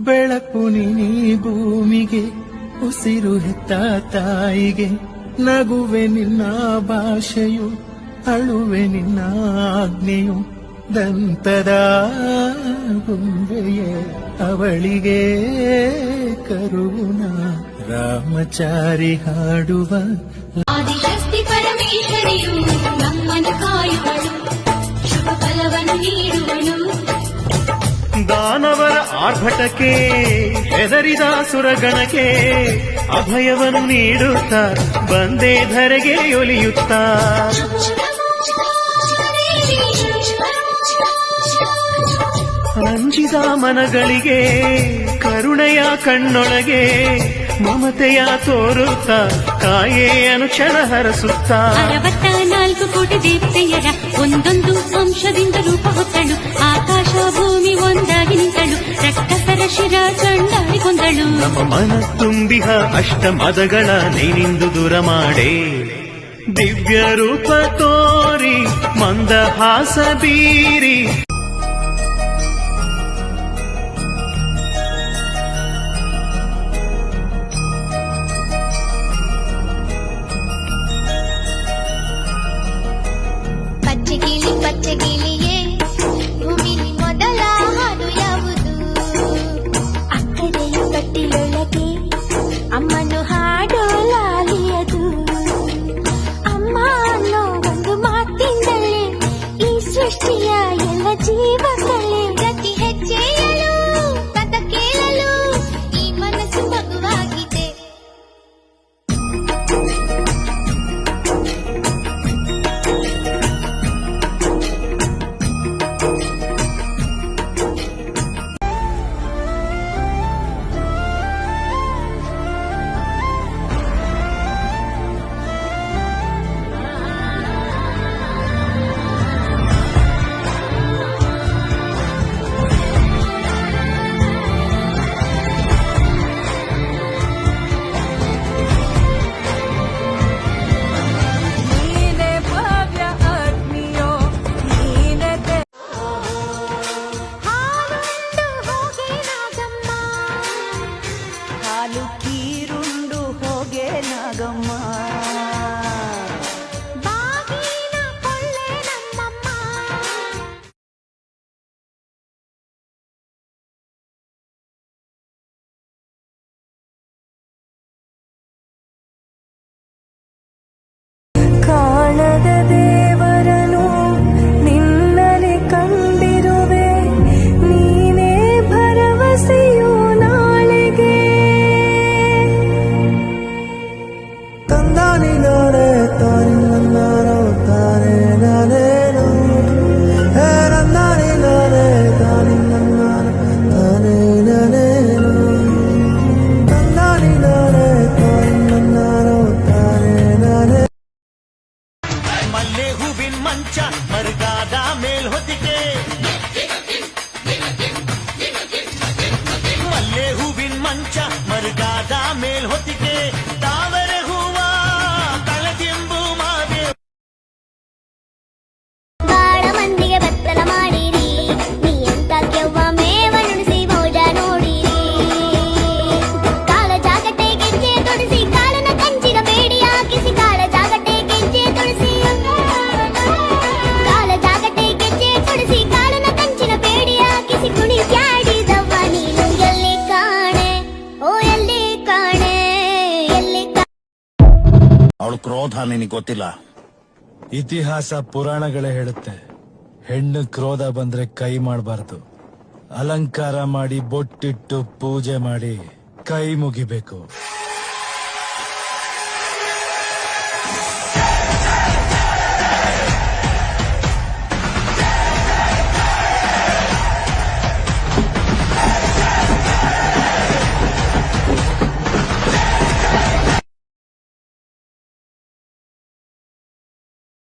ಬೆಳಕು ನೀ ಭೂಮಿಗೆ, ಉಸಿರು ಹೆತ್ತ ತಾಯಿಗೆ. ನಗುವೆ ನಿನ್ನ ಭಾಷೆಯು, ಅಳುವೆ ನಿನ್ನ ಆಜ್ಞೆಯು. ದಂತದ ಗುಂಬೆಯೇ ಅವಳಿಗೆ ಕರುಣ. ರಾಮಚಾರಿ ಹಾಡುವ ಆದಿಶಕ್ತಿ ಪರಮೇಶ್ವರಿಯು ನಮ್ಮನ್ನು ಕಾಯುವಳು, ಶುಭ ಫಲವನ್ನು ನೀಡುವಳು. ದಾನವರ ಆರ್ಭಟಕ್ಕೆ ಹೆದರಿದ ಸುರಗಣಕ್ಕೆ ಅಭಯವನ್ನು ನೀಡುತ್ತಾ ಬಂದೇ ಧರೆಗೆ ಒಲಿಯುತ್ತಾ. ಅಂಜಿದ ಮನಗಳಿಗೆ ಕರುಣೆಯ ಕಣ್ಣೊಳಗೆ ಮಮತೆಯ ತೋರುತ್ತಾ ಕಾಯೇ ಅನುಕ್ಷಣ ಹರಸುತ್ತಾ. 64 ಕೋಟಿ ದೇವತೆಯರ ಒಂದೊಂದು ಅಂಶದಿಂದ ರೂಪ ಹೊತ್ತಳು, ಆಕಾಶ ಭೂಮಿ ಒಂದಾಗಿ ನಿಂತಳು, ರಕ್ತಸರ ಶಿರ ಚಂಡಾಡಿಕೊಂಡಳು. ನಮ್ಮ ಮನ ತುಂಬಿಹ ಅಷ್ಟಮದಗಳ ನೀನಿಂದು ದೂರ ಮಾಡೇ, ದಿವ್ಯ ರೂಪ ತೋರಿ ಮಂದಹಾಸ ಬೀರಿ. ಪಚ್ಚೆ ಗಿಳಿಯೇ ಭೂಮಿಲಿ ಮೊದಲ ಹಾಡು ಯಾವುದು? ಅಕ್ಕರೆಯ ಕಟ್ಟಿಲೊಳಗೆ ಅಮ್ಮನು ಹಾಡೋ ಲಾಲಿಯದು. ಅಮ್ಮ ಅನ್ನೋ ಒಂದು ಮಾತಿಂದಲೇ ಈ ಸೃಷ್ಟಿಯ ಎಲ್ಲ ಜೀವ ಕಲೆ. ಪ್ರತಿ ಹೆಜ್ಜೆಯಲು ಕಥ ಕೇಳಲು ಈ ಮನಸ್ಸು ಮಗುವಾಗಿದೆ. ಹಾಲು ಕೀರುಂಡು ಹೋಗೆ ನಾಗಮ್ಮ, ಬಾಗಿನ ಕೊಳ್ಳೆ ನಮ್ಮಮ್ಮ. ಕಾಣದ ದೇವರನು ನಿನ್ನಲಿ ಕಂಡಿರುವೆ, ನೀನೇ ಭರವಸೆಯು ನಾಳೆಗೆ. ತಂದಾನಿ ನಾನೇ ತಾನಿ ನನ್ನಾರೋ ತಾನೇ ನಾನೇನು. ನಂದಾನಿ ನಾನೇ ತಾನಿ ನನ್ನಾರೋ ತಾನೇ ನಾನೇನು. ತಂದಾನಿ ನಾನೇ ತಾನಿ ನನ್ನಾರೋ ತಾನೇ ನಾನೇ. ಮಲ್ಲೆ ಹೂವಿನ ಮಂಚ ಮರುಗಾದ ಮೇಲ್ ಹೊತ್ತಿಗೆ, ಮಲ್ಲೆ ಹೂವಿನ ಮಂಚ ಮರುಗಾದ ಮೇಲ್ ಹೊತ್ತಿಗೆ. ತಾವರೆ ಹೂವ ಕಳದಿಂಬು ಮಾವೆ ಬಾಳ ಮಂದಿಗೆ ಬತ್ತಲ ಮಾಡಿರಿ, ನೀ ಎಂತ ಕೆವ್ವ ಮೇವನುಡಿಸಿ ಮೋಜ ನೋಡಿರಿ. ಕಾಲ ಜಾಗಟೆ ಗೆಜ್ಜೆ ತೊಡಿಸಿ ಕಾಲನ ಕಂಚಿನ ಬೇಡಿ ಹಾಕಿಸಿ, ಕಾಲ ಜಾಗಟೆ ಗೆಜ್ಜೆ ತೊಡಿಸಿ, ಕಾಲ ಜಾಗಟೆ ಗೆಜ್ಜೆ ತೊಡಿಸಿ ಕಾಲನ ಕಂಚಿನ ಬೇಡಿ ಹಾಕಿಸಿ. ಕುಣಿಕ್ಯಾಡಿದವ್ವ ನೀನು ಎಲ್ಲಿ ಕಾಣೆ, ಓ ಎಲ್ಲಿ ಕಾಣೆ, ಎಲ್ಲಿ ಅವಳು ಕ್ರೋಧ ನಿನಗೆ ಗೊತ್ತಿಲ್ಲ. ಇತಿಹಾಸ ಪುರಾಣಗಳೇ ಹೇಳುತ್ತೆ, ಹೆಣ್ಣು ಕ್ರೋಧ ಬಂದ್ರೆ ಕೈ ಮಾಡಬಾರ್ದು, ಅಲಂಕಾರ ಮಾಡಿ ಬೊಟ್ಟಿಟ್ಟು ಪೂಜೆ ಮಾಡಿ ಕೈ ಮುಗಿಬೇಕು.